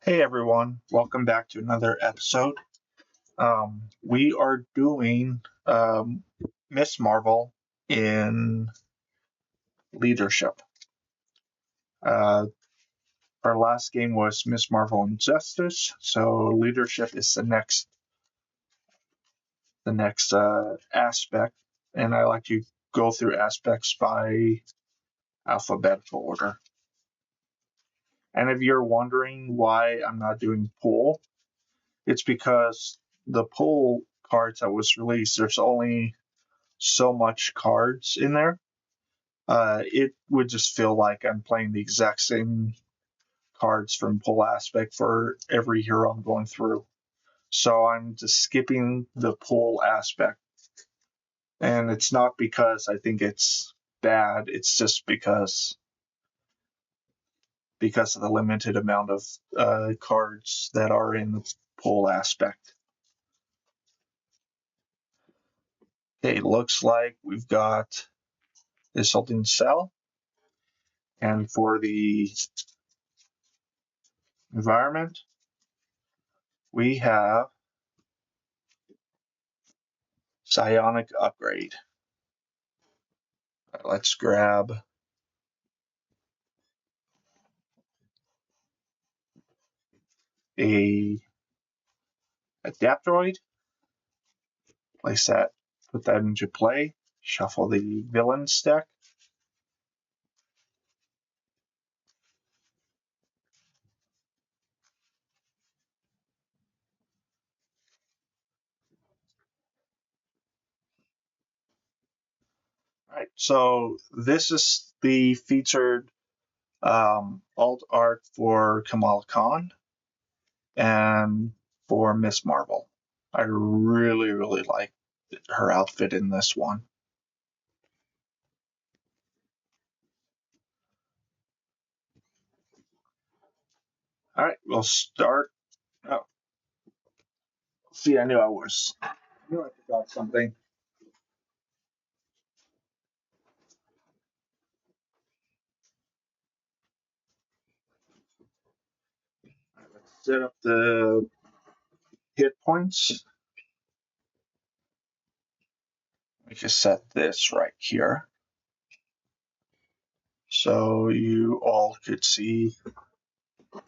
Hey everyone, welcome back to another episode. We are doing Miss Marvel in leadership. Uh, our last game was Miss Marvel in Justice, so leadership is the next aspect, and I like to go through aspects by alphabetical order. And if you're wondering why I'm not doing pool, it's because the pool cards that was released, there's only so much cards in there. It would just feel like I'm playing the exact same cards from Pull Aspect for every hero I'm going through. So I'm just skipping the Pull Aspect. And it's not because I think it's bad, it's just because of the limited amount of cards that are in the Pull Aspect. Okay, looks like we've got this holding cell. And for the environment, we have Psionic Upgrade. Let's grab a Adaptoid, place that, put that into play, shuffle the villains deck. All right, so this is the featured alt art for Kamala Khan and for Miss Marvel. I really like her outfit in this one. All right, we'll start. Oh, see, I knew I forgot something. All right, let's set up the hit points. We can set this right here so you all could see. All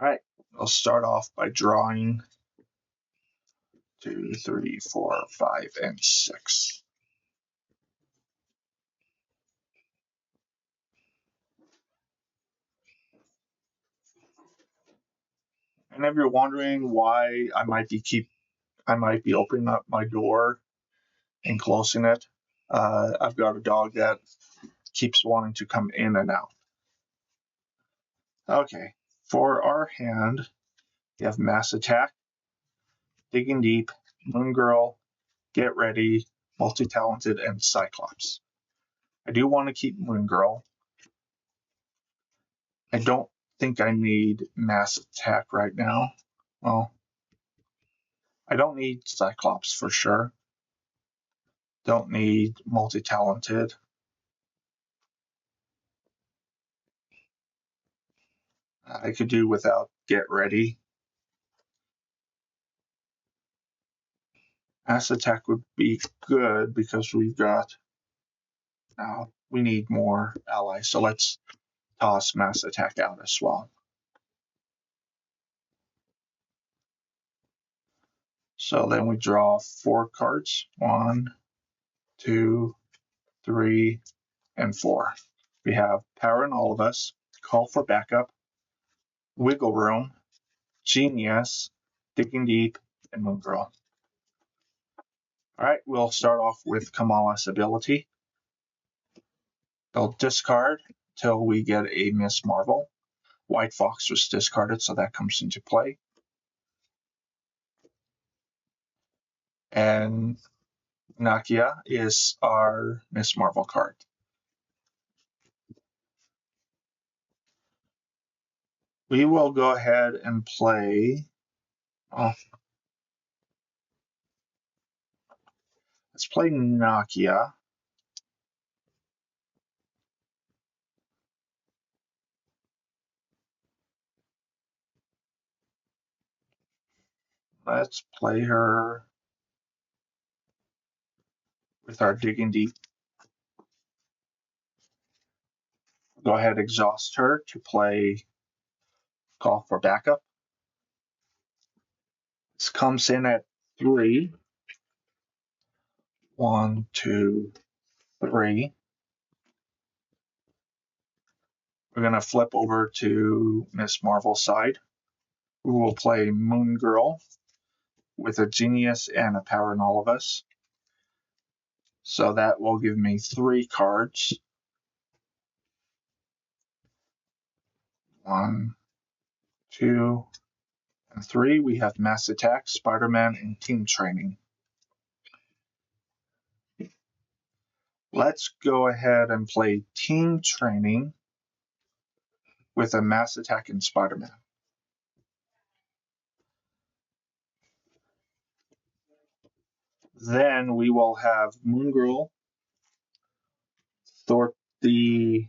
right, I'll start off by drawing 2, 3, 4, 5, and 6. And if you're wondering why I might be opening up my door and closing it, I've got a dog that keeps wanting to come in and out. Okay, for our hand, we have Mass Attack, Digging Deep, Moon Girl, Get Ready, Multi-Talented, and Cyclops. I do want to keep Moon Girl. I don't think I need Mass Attack right now. Well, I don't need Cyclops for sure. Don't need Multi-Talented. I could do without Get Ready. Mass Attack would be good because we've got. Now we need more allies, so let's toss Mass Attack out as well. So then we draw 4 cards. 1, 2, 3, and 4. We have Power in All of Us, Call for Backup, Wiggle Room, Genius, Digging Deep, and Moon Girl. All right, we'll start off with Kamala's ability. They'll discard till we get a Miss Marvel. White Fox was discarded, so that comes into play. And Nakia is our Miss Marvel card. We will go ahead and play. Oh, let's play Nakia. Let's play her with our Digging Deep. Go ahead, exhaust her to play Call for Backup. This comes in at 3. 1, 2, 3. We're going to flip over to Miss Marvel's side, who will play Moon Girl with a Genius and a Power in All of Us. So that will give me 3 cards. 1, 2, and 3. We have Mass Attack, Spider-Man, and Team Training. Let's go ahead and play Team Training with a Mass Attack and Spider-Man. Then we will have Moon Girl thwart the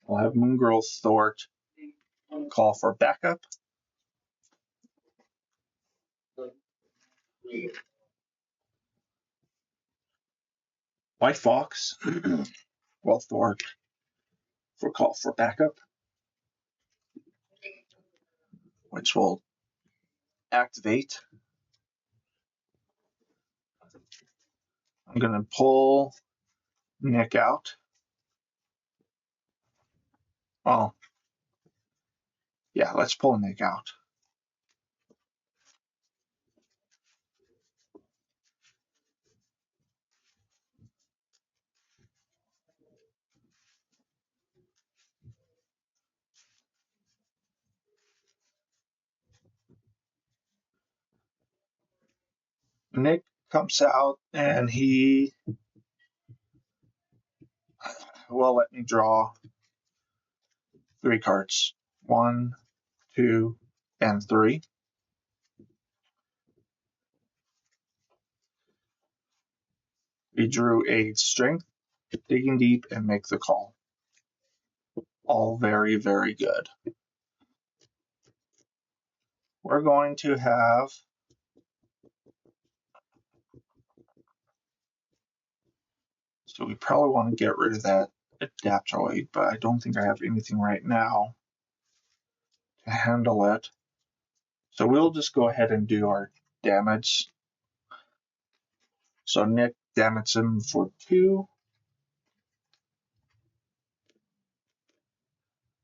we'll have Moon Girl thwart Call for Backup. White Fox will thwart for Call for Backup, which will activate. I'm going to pull Nick out. Well, yeah, let's pull Nick out. Nick comes out and he will let me draw 3 cards. 1, 2, and 3. We drew a Strength, Digging Deep, and Make the Call. All very, very good. We're going to have so we probably want to get rid of that Adaptoid, but I don't think I have anything right now to handle it. So we'll just go ahead and do our damage. So Nick damaged him for 2.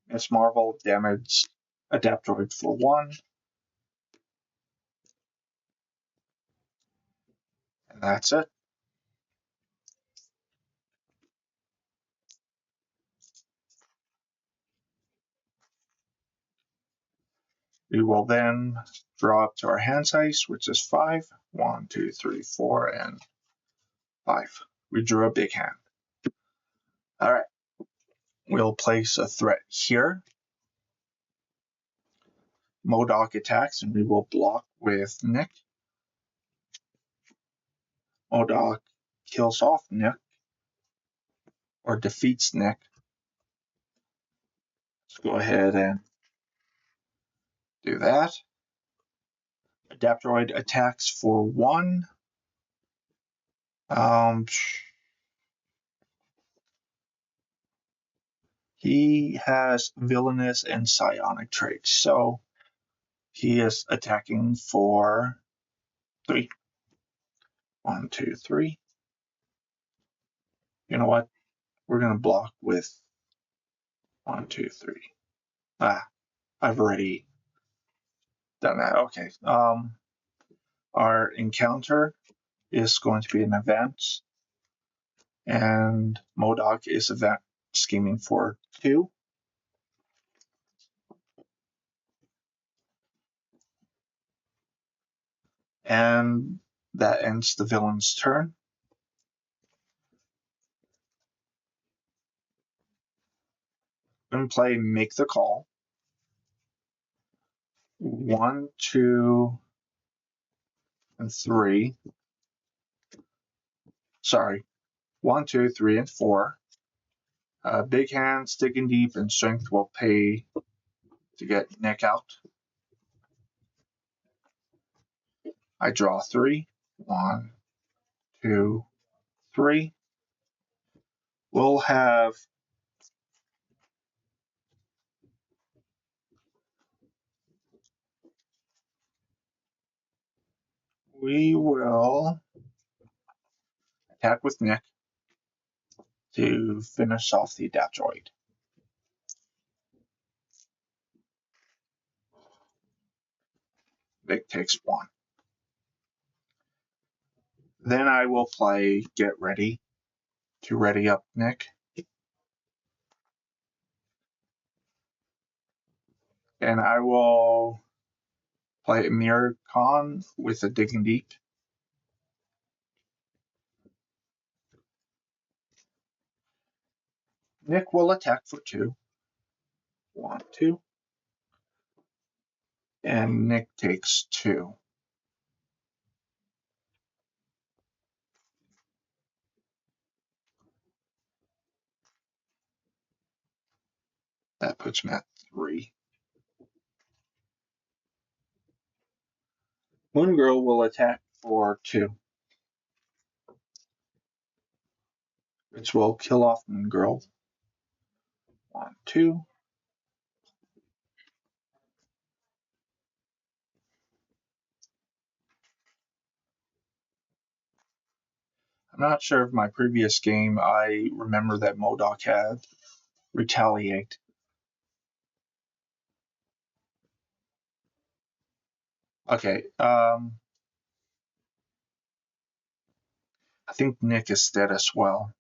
Miss Marvel damaged Adaptoid for 1. And that's it. We will then draw up to our hand size, which is 5. 1, 2, 3, 4, and 5. We drew a big hand. All right. We'll place a threat here. M.O.D.O.K attacks, and we will block with Nick. M.O.D.O.K kills off Nick, or defeats Nick. Let's go ahead and do that. Adaptoid attacks for 1. He has villainous and psionic traits, so he is attacking for 3. 1, 2, 3. You know what? We're going to block with 1, 2, 3. I've already done that. Okay. Our encounter is going to be an event, and M.O.D.O.K is event scheming for 2. And that ends the villain's turn. I'm going to play Make the Call. 1, 2, and 3. Sorry. 1, 2, 3, and 4. Big hands, digging deep, and strength will pay to get Nick out. I draw 3. 1, 2, 3. We'll have we will attack with Nick to finish off the Adaptoid. Vic takes 1. Then I will play Get Ready to ready up Nick. And I will play Mirror Con with a Digging Deep. Nick will attack for 2. 1, 2. And Nick takes 2. That puts me at 3. Moon Girl will attack for 2, which will kill off Moon Girl. 1, 2. I'm not sure if my previous game I remember that M.O.D.O.K had Retaliate. Okay, I think Nick is dead as well.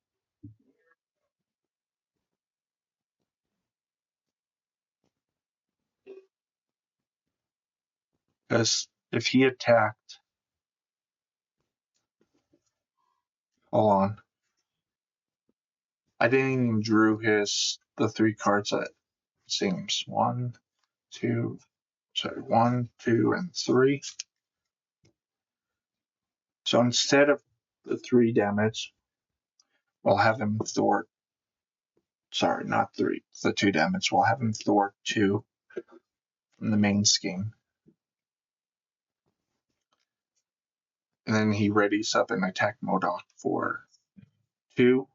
Because if he attacked, hold on, I didn't even drew the 3 cards that seems 1, 2, 1, 2, and 3. So instead of the 3 damage, we'll have him thwart. Sorry, not 3. It's the 2 damage. We'll have him thwart 2 from the main scheme. And then he readies up and attack M.O.D.O.K for 2.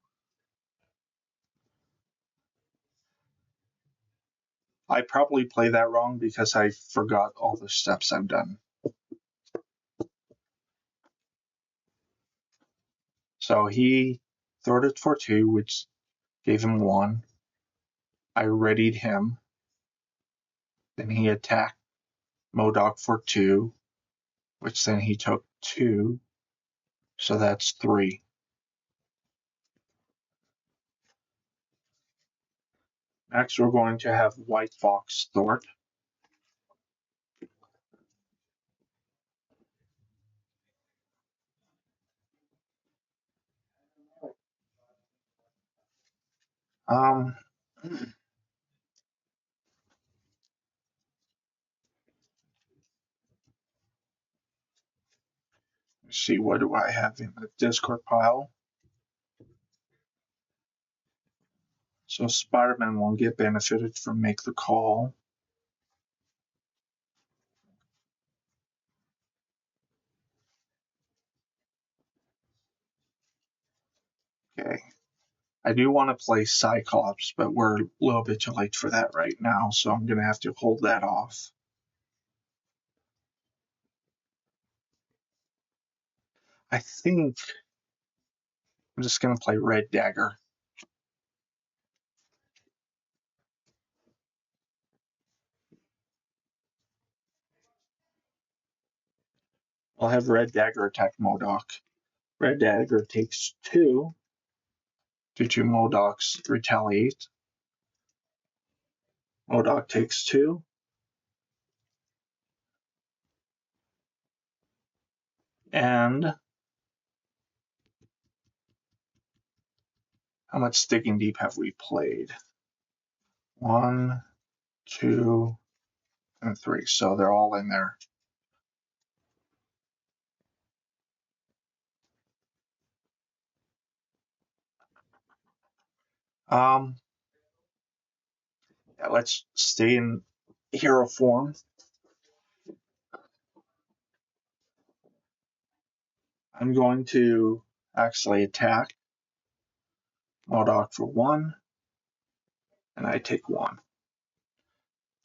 I probably play that wrong because I forgot all the steps I've done. So he thwarted for 2, which gave him 1. I readied him. Then he attacked M.O.D.O.K for 2, which then he took 2. So that's 3. Next, we're going to have White Fox thwart. Let's see, what do I have in the Discord pile? So Spider-Man won't get benefited from Make the Call. Okay. I do want to play Cyclops, but we're a little bit too late for that right now, so I'm going to have to hold that off. I think I'm just going to play Red Dagger. I'll have Red Dagger attack M.O.D.O.K. Red Dagger takes 2 due to M.O.D.O.K's Retaliate. M.O.D.O.K takes 2. And how much Sticking Deep have we played? 1, 2, and 3. So they're all in there. Yeah, let's stay in hero form. I'm going to actually attack M.O.D.O.K for 1, and I take 1.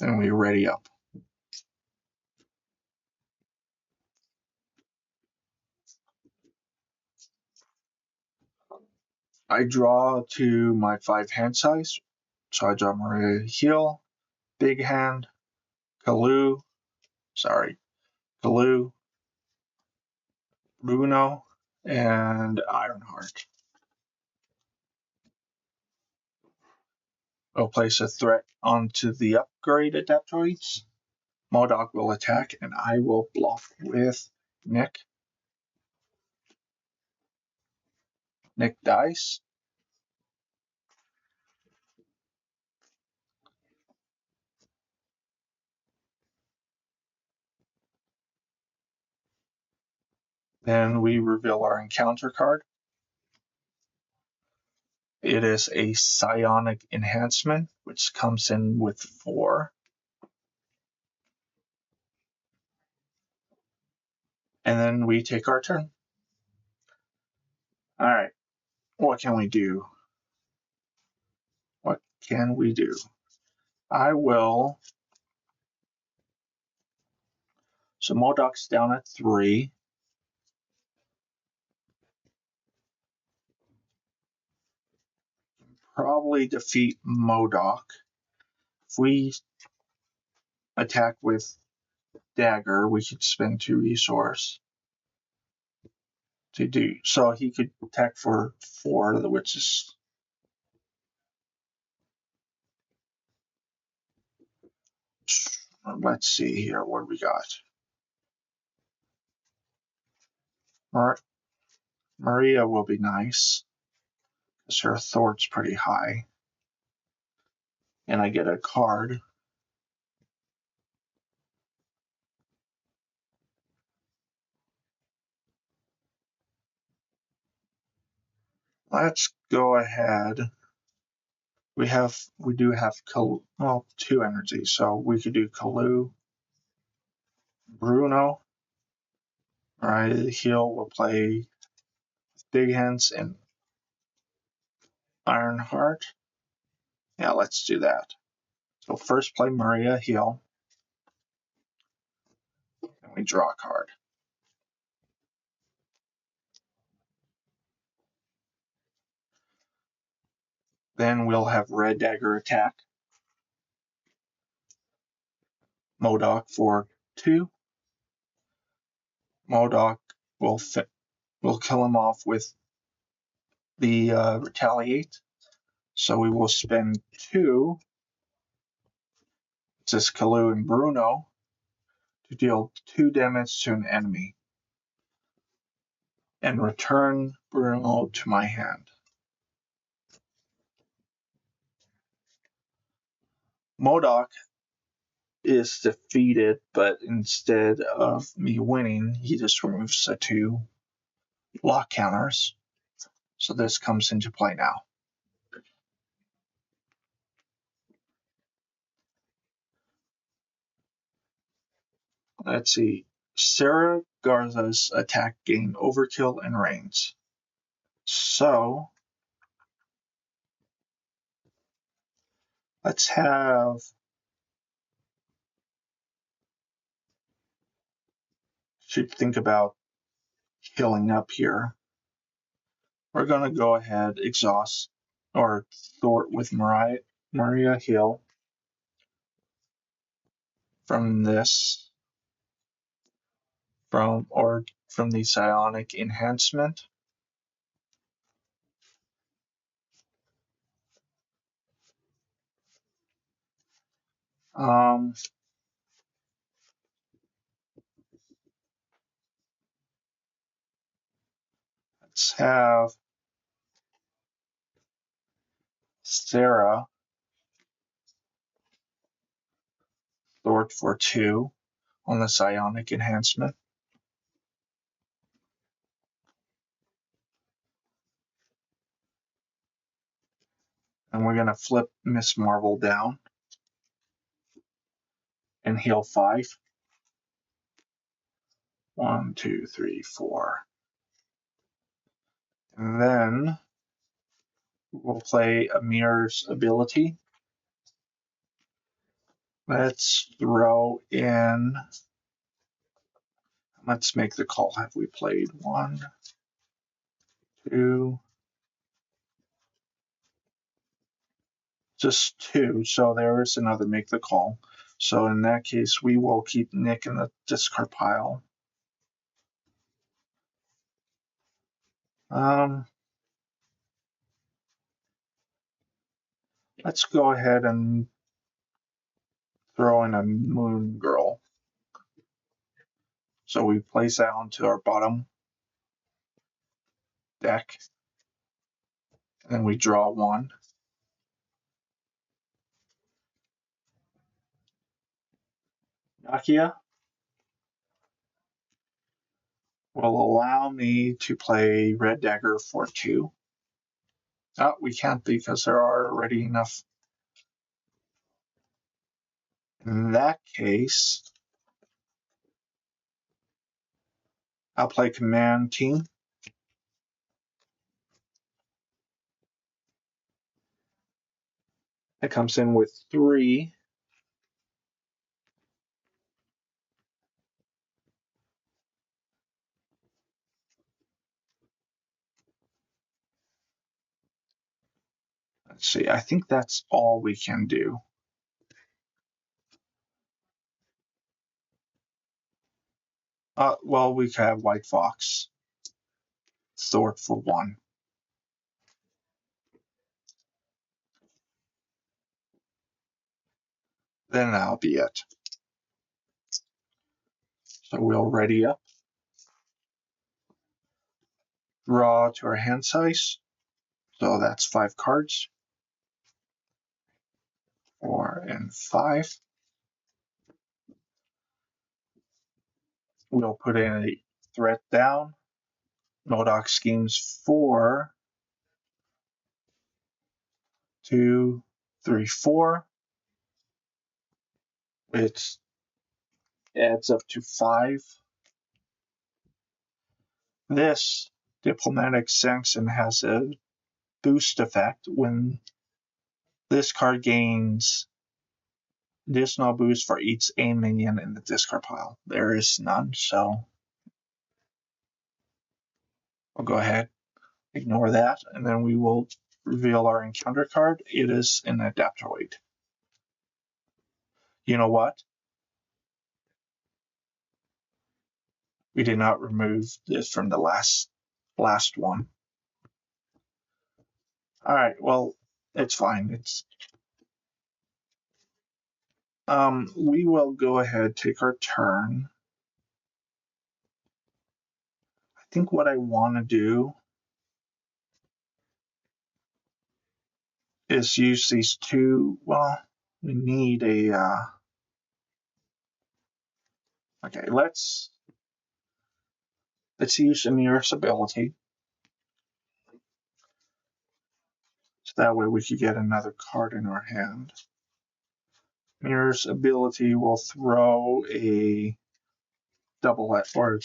Then we ready up. I draw to my 5 hand size. So I draw Maria Heal, Big Hand, Kalu, Bruno, and Ironheart. I'll place a threat onto the upgrade adaptoids. M.O.D.O.K will attack, and I will bluff with Nick. Nick dice. Then we reveal our encounter card. It is a psionic enhancement, which comes in with 4. And then we take our turn. All right, what can we do? What can we do? I will. So M.O.D.O.K's down at 3. Probably defeat M.O.D.O.K. If we attack with dagger, we could spend 2 resource to do. So he could attack for 4, which is. Let's see here what we got. Maria will be nice because her thwart's pretty high. And I get a card. Let's go ahead. We do have 2 energies, so we could do Kalu, Bruno. All right, Heal will play Big Hands and Ironheart. Yeah, let's do that. So first play Maria Heal, and we draw a card. Then we'll have Red Dagger attack. M.O.D.O.K for 2. M.O.D.O.K will kill him off with the Retaliate. So we will spend 2. It's just Kalu and Bruno to deal 2 damage to an enemy. And return Bruno to my hand. M.O.D.O.K is defeated, but instead of me winning, he just removes the 2 lock counters. So this comes into play now. Let's see. Sarah Garza's attack gain overkill and range. So let's have. Should think about healing up here. We're going to go ahead, exhaust, or thwart with Maria Heal from this, from the psionic enhancement. Let's have Sarah thwart for 2 on the psionic enhancement. And we're going to flip Miss Marvel down and heal 5. 1, 2, 3, 4. And then we'll play Amir's ability. Let's throw in. Let's make the call. Have we played 1, 2? Just 2. So there is another make the call. So in that case, we will keep Nick in the discard pile. Let's go ahead and throw in a Moon Girl. So we place that onto our bottom deck. And then we draw 1. Nakia will allow me to play Red Dagger for 2. Oh, we can't because there are already enough. In that case, I'll play Command Team. It comes in with 3. Let's see, I think that's all we can do. Well, we could have White Fox. Thor for 1. Then that'll be it. So we'll ready up. Draw to our hand size. So that's 5 cards. 4 and 5. We'll put in a threat down. M.O.D.O.K schemes 4, 2, 3, 4. It adds up to 5. This diplomatic sanction has a boost effect when this card gains additional boost for each aim minion in the discard pile. There is none, so I'll go ahead, ignore that, and then we will reveal our encounter card. It is an Adaptoid. You know what? We did not remove this from the last one. All right, well, it's fine. We will go ahead, take our turn. I think what I want to do is use these 2. Well, we need a. Okay, let's use Amir's ability. So that way we could get another card in our hand. Amir's ability will throw a double or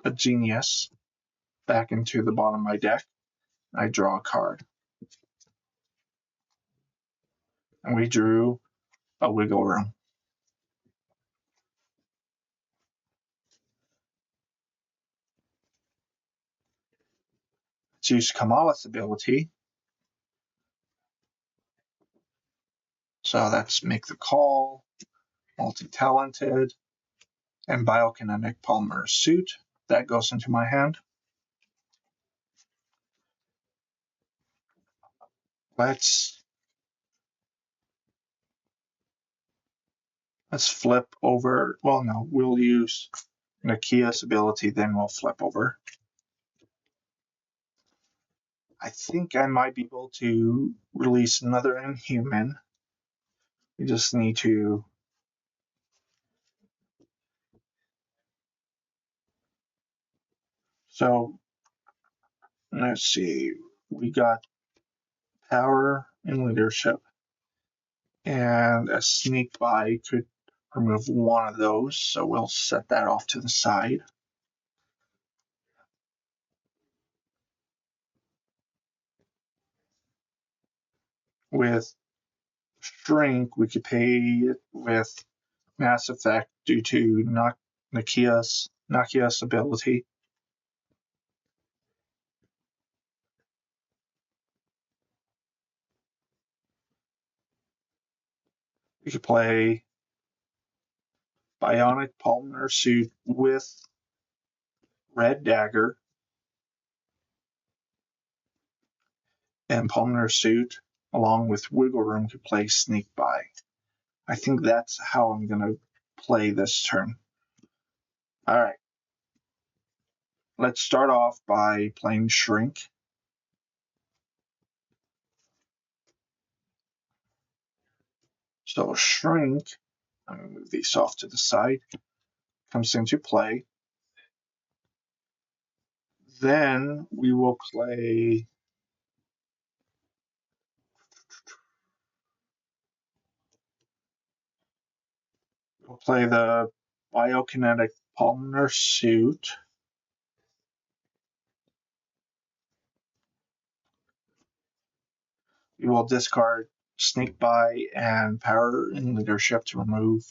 a genius back into the bottom of my deck. I draw a card. And we drew a Wiggle Room. Let's use Kamala's ability. So that's Make the Call, Multi-Talented, and Biokinetic Polymer Suit. That goes into my hand. Let's flip over. Well, no, we'll use Nakia's ability, then we'll flip over. I think I might be able to release another Inhuman. We just need to. So let's see. We got power in leadership, and a sneak by could remove one of those, so we'll set that off to the side. With shrink, we could pay it with mass effect due to Nakia's ability. We could play Bionic Polymer Suit with Red Dagger, and Polymer Suit along with Wiggle Room could play Sneak By. I think that's how I'm going to play this turn. All right. Let's start off by playing Shrink. So Shrink, I'm going to move these off to the side, comes into play. Then we will play the Biokinetic Polymer Suit. We will discard Sneak By and Power in Leadership to remove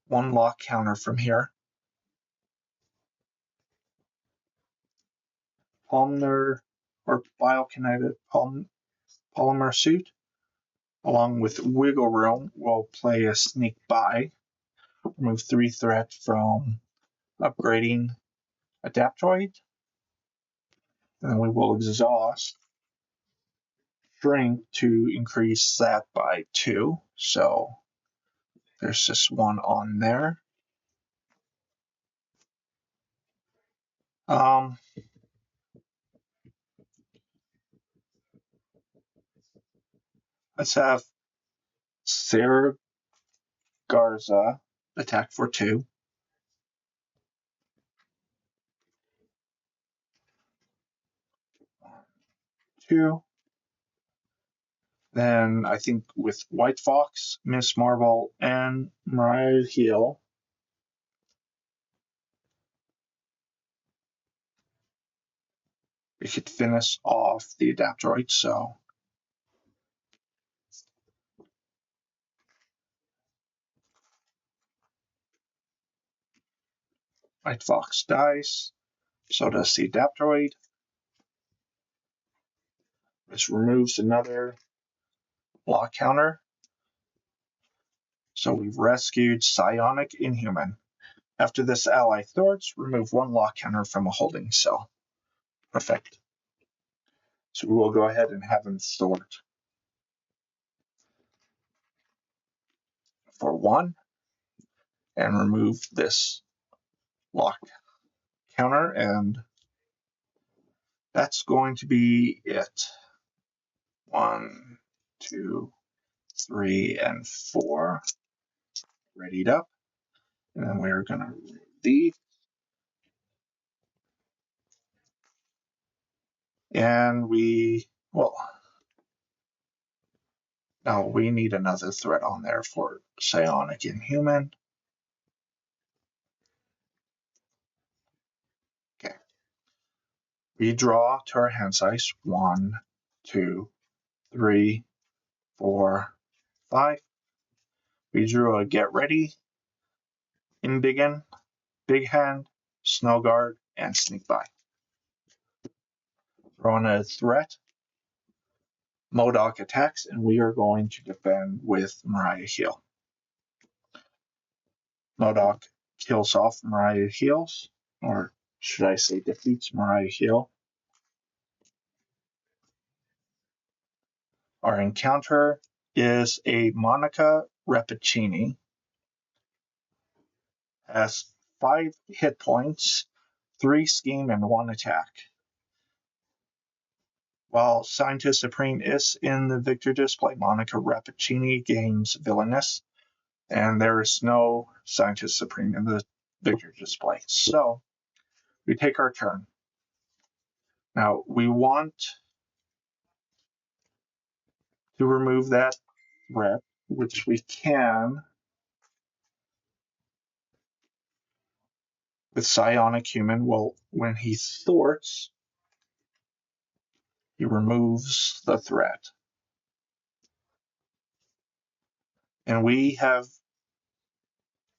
one lock counter from here. Polymer or Biokinetic Polymer Suit, along with Wiggle Room, will play a Sneak By, remove 3 threats from upgrading Adaptoid. And we will exhaust Shrink to increase that by 2. So there's just one on there. Let's have Sarah Garza attack for 2. 2. Then I think with White Fox, Miss Marvel, and Mariah Hill, we could finish off the Adaptoid. So White Fox dies. So does the Adaptoid. This removes another lock counter. So we've rescued Psionic Inhuman. After this ally thwarts, remove one lock counter from a holding cell. Perfect. So we will go ahead and have him thwart for 1 and remove this lock counter, and that's going to be it. 1, 2, 3, and 4. Readied up. And then we're going to remove these. And now we need another threat on there for Psionic Inhuman. Okay. We draw to our hand size 1, 2, 3, 4, 5. We drew a Get Ready, Indigan, Big Hand, Snow Guard, and Sneak By. Throw in a threat. M.O.D.O.K attacks, and we are going to defend with Mariah Hill. M.O.D.O.K kills off Mariah Hills, or should I say defeats Mariah Hill. Our encounter is a Monica Rappaccini. Has 5 hit points, 3 scheme, and 1 attack. While Scientist Supreme is in the victor display, Monica Rappaccini gains Villainous, and there is no Scientist Supreme in the victor display. So we take our turn. Now we want To remove that threat, which we can with Psionic Human, well, when he thwarts, he removes the threat. And we have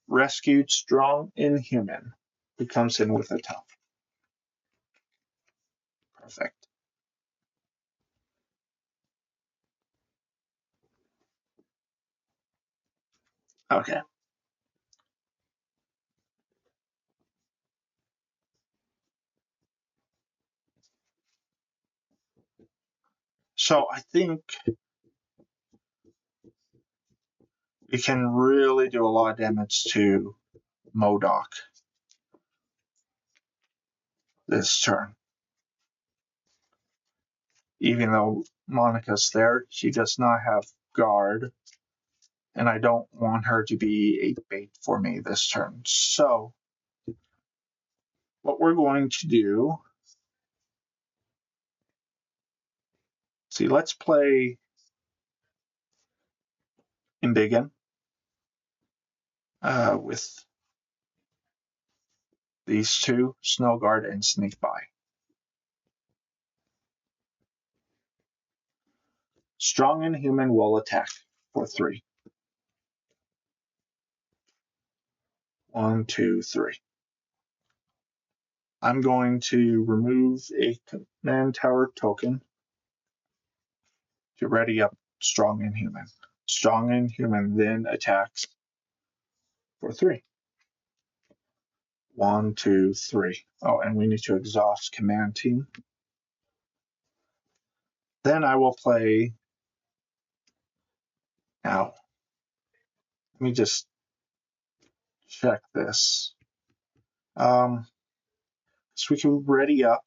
rescued Strong Inhuman, who comes in with a tough. Perfect. Okay. So I think we can really do a lot of damage to M.O.D.O.K this turn. Even though Monica's there, she does not have guard, and I don't want her to be a bait for me this turn. So what we're going to do, see, let's play Embiggen with these two, Snow Guard and Sneak By. Strong Inhuman will attack for 3. 1, 2, 3. I'm going to remove a command tower token to ready up Strong Inhuman. Strong Inhuman then attacks for 3. 1, 2, 3. Oh, and we need to exhaust command team. Then I will play. Now, let me just check this. So we can ready up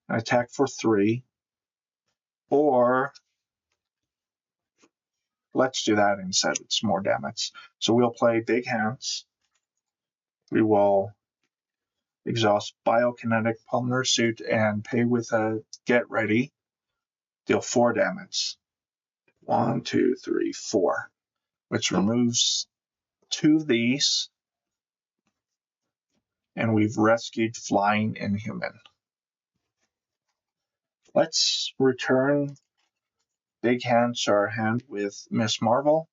and attack for 3, or let's do that instead. It's more damage. So we'll play Big Hands. We will exhaust Biokinetic Pulmonar Suit and pay with a Get Ready. Deal 4 damage. 1, 2, 3, 4, which removes 2 of these, and we've rescued Flying Inhuman. Let's return Big Hands to our hand with Miss Marvel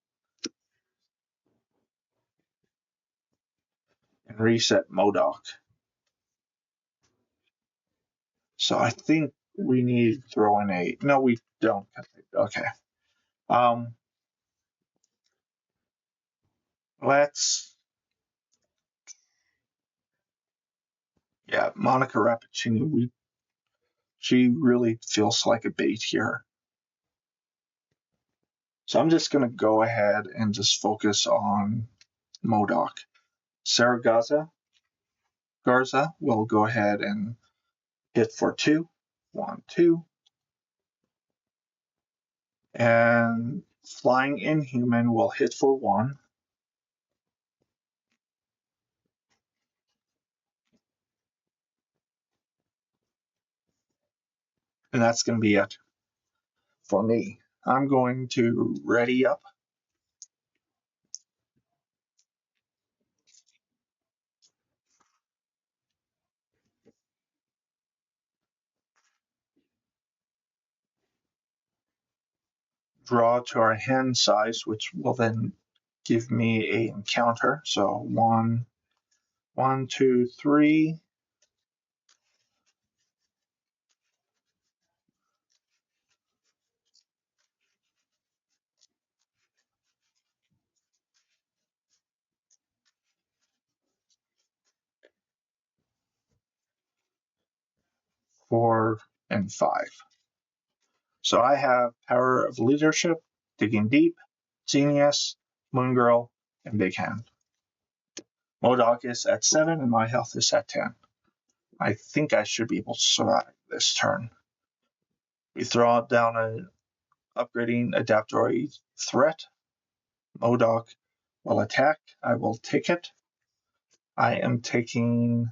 and reset M.O.D.O.K. So I think we need to throw in a. No, we don't. Okay. Let's. Yeah, Monica Rappaccini. She really feels like a bait here. So I'm just going to go ahead and just focus on M.O.D.O.K. Sarah Garza will go ahead and hit for 2. 1, 2. And Flying Inhuman will hit for 1. And that's going to be it for me. I'm going to ready up. Draw to our hand size, which will then give me an encounter. So 1, 2, 3. Four, and 5. So I have Power of Leadership, Digging Deep, Genius, Moon Girl, and Big Hand. M.O.D.O.K is at 7, and my health is at 10. I think I should be able to survive this turn. We throw down an upgrading Adaptoid threat. M.O.D.O.K will attack. I will take it. I am taking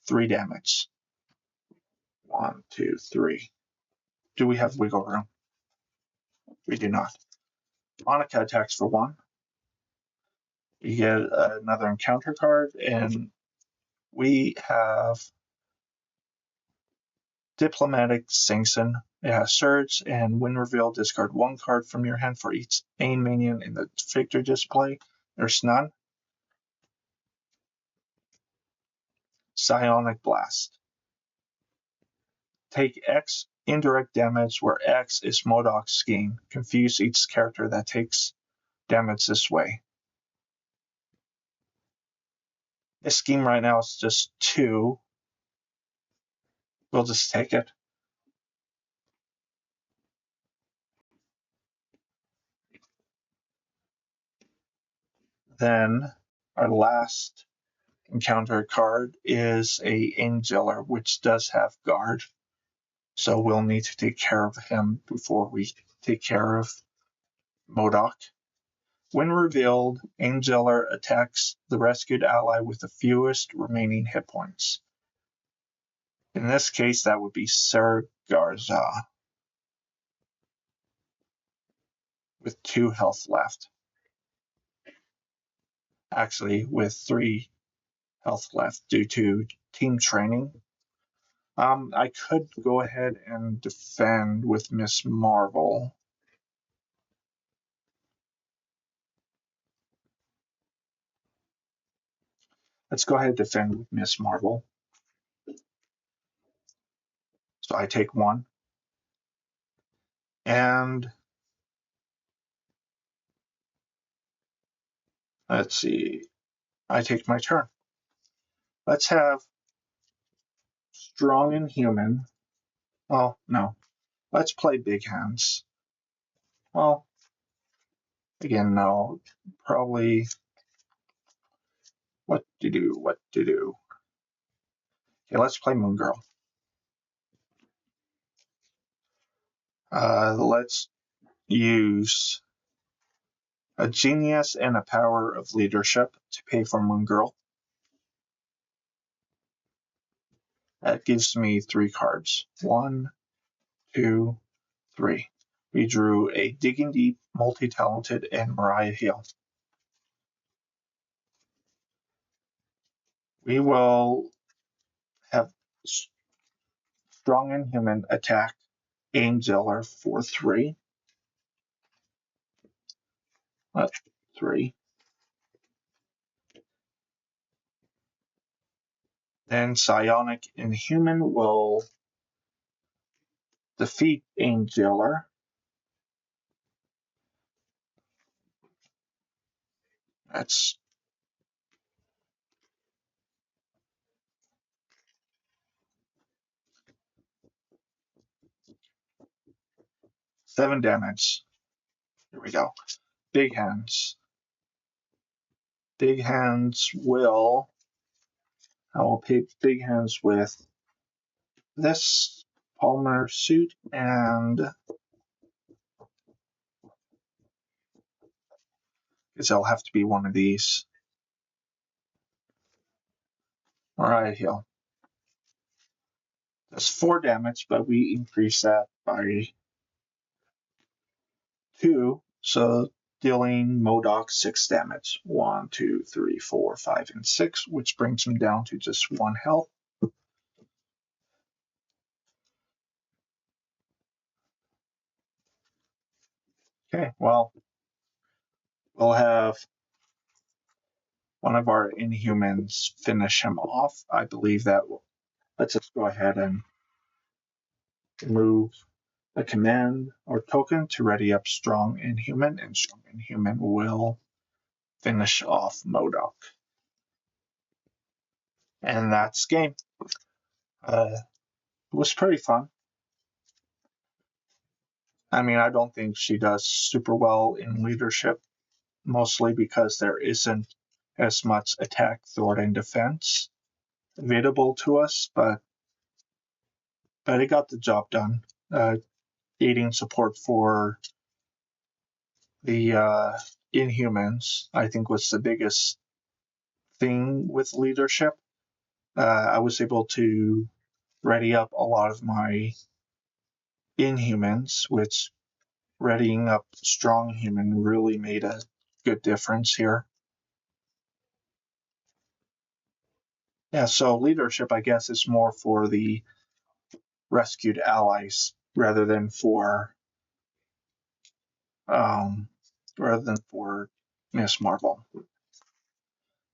3 damage. 1, 2, 3. Do we have wiggle room? We do not. M.O.D.O.K attacks for 1. You get another encounter card, and we have Diplomatic Sanction. It has Surge, and when revealed, discard 1 card from your hand for each aim minion in the victory display. There's none. Psionic Blast. Take X indirect damage, where X is M.O.D.O.K's scheme. Confuse each character that takes damage this way. This scheme right now is just 2. We'll just take it. Then our last encounter card is a Angeler, which does have guard. So we'll need to take care of him before we take care of M.O.D.O.K. When revealed, Angeler attacks the rescued ally with the fewest remaining hit points. In this case, that would be Sir Garza, with 2 health left. Actually, with 3 health left due to team training. I could go ahead and defend with Miss Marvel. Let's go ahead and defend with Miss Marvel. So I take 1. And let's see. I take my turn. Let's have Strong and Human. Oh, no. Let's play Big Hands. Well, again, no. Probably what to do. Okay, let's play Moon Girl. Let's use a Genius and a Power of Leadership to pay for Moon Girl. That gives me 3 cards. 1, 2, 3. We drew a Digging Deep, Multi-Talented, and Mariah Hill. We will have Strong and Human attack Angeler for 3. 3. Then Psionic and Human will defeat Angeler. That's 7 damage. Here we go. Big Hands. Big Hands will... I will pick Big Hands with this Palmer suit, and guess I'll have to be one of these. Alright, heal. That's 4 damage, but we increase that by 2, so dealing M.O.D.O.K 6 damage. 1, 2, 3, 4, 5, and 6, which brings him down to just 1 health. Okay, well, we'll have one of our Inhumans finish him off. I believe that will. Let's just go ahead and remove a command or token to ready up Strong Inhuman, and Strong Inhuman will finish off M.O.D.O.K. And that's game. It was pretty fun. I mean, I don't think she does super well in leadership, mostly because there isn't as much attack, thwart, and defense available to us, but it got the job done. Aiding support for the Inhumans, I think, was the biggest thing with leadership. I was able to ready up a lot of my Inhumans, which readying up Strong Human really made a good difference here. Yeah, so leadership, I guess, is more for the rescued allies rather than for um, Miss Marvel.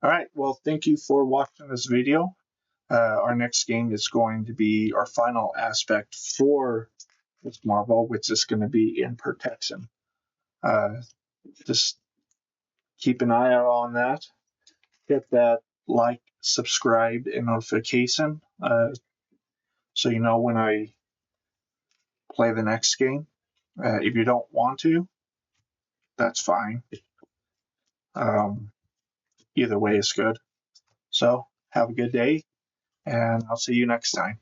All right, well, thank you for watching this video. Our next game is going to be our final aspect for Miss Marvel, which is going to be in protection. Just keep an eye out on that. Hit that like, subscribe, and notification so you know when I play the next game. If you don't want to, that's fine. Either way is good. So have a good day, and I'll see you next time.